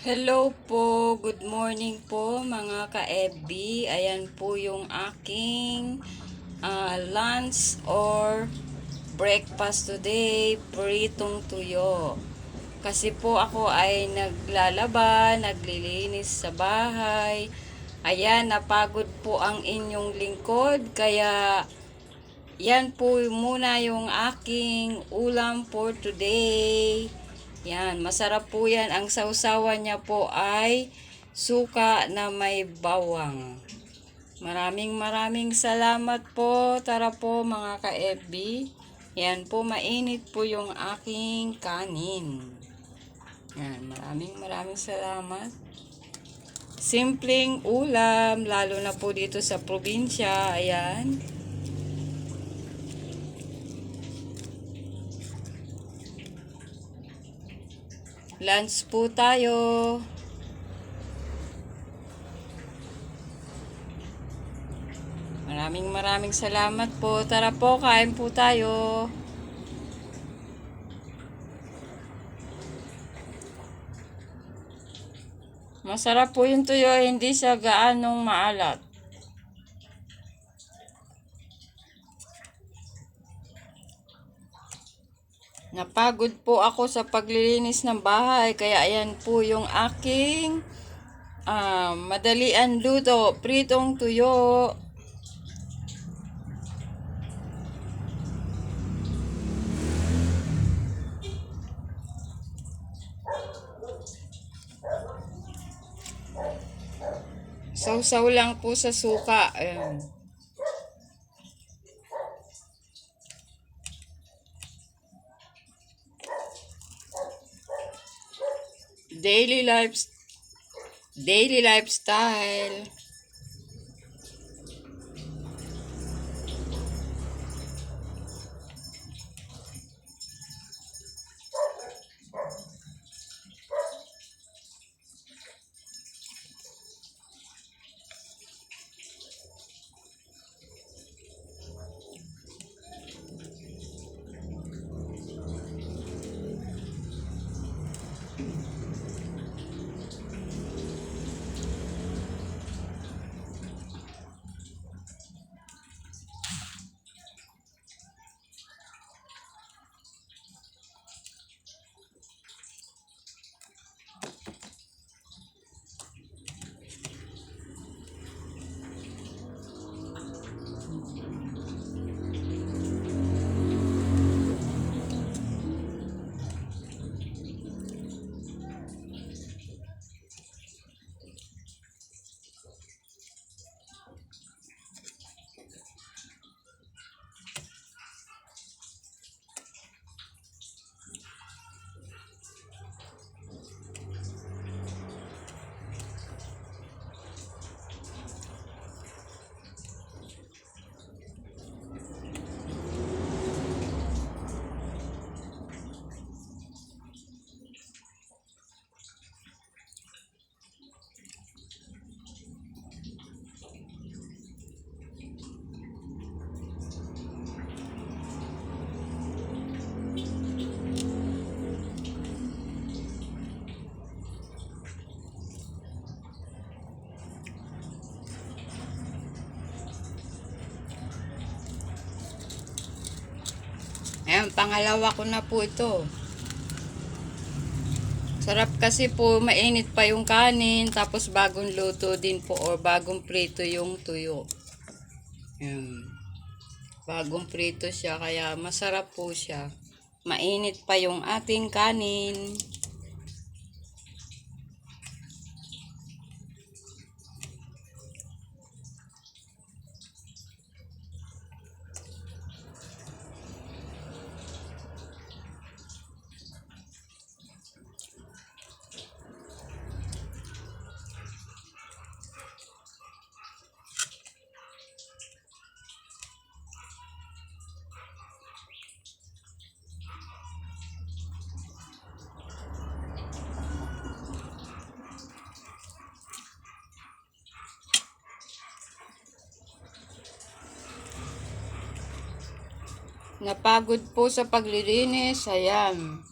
Hello po, good morning po mga ka-FB. Ayan po yung aking lunch or breakfast today, pritong tuyo. Kasi po ako ay naglalaba, naglilinis sa bahay. Ayan, napagod po ang inyong lingkod, kaya yan po muna yung aking ulam for today. Yan, masarap po yan. Ang sausawan niya po ay suka na may bawang. Maraming salamat po. Tara po mga ka-FB. Yan po, mainit po yung aking kanin. Yan, maraming salamat. Simpleng ulam, lalo na po dito sa probinsya. Ayan. Lunch po tayo. Maraming salamat po. Tara po, kain po tayo. Masarap po yung tuyo, hindi siya gaanong maalat. Napagod po ako sa paglilinis ng bahay, kaya ayan po yung aking madalian luto, pritong tuyo. Sausaw lang po sa suka. Ayan. Daily life, daily lifestyle. Ayan, pangalawa ko na po ito. Sarap kasi po, mainit pa yung kanin, tapos bagong luto din po or bagong prito yung tuyo. Ayan. Bagong prito siya, kaya masarap po siya. Mainit pa yung ating kanin. Napagod po sa paglilinis. Ayan.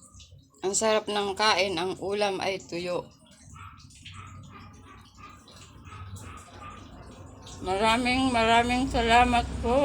Ang sarap ng kain. Ang ulam ay tuyo. Maraming salamat po.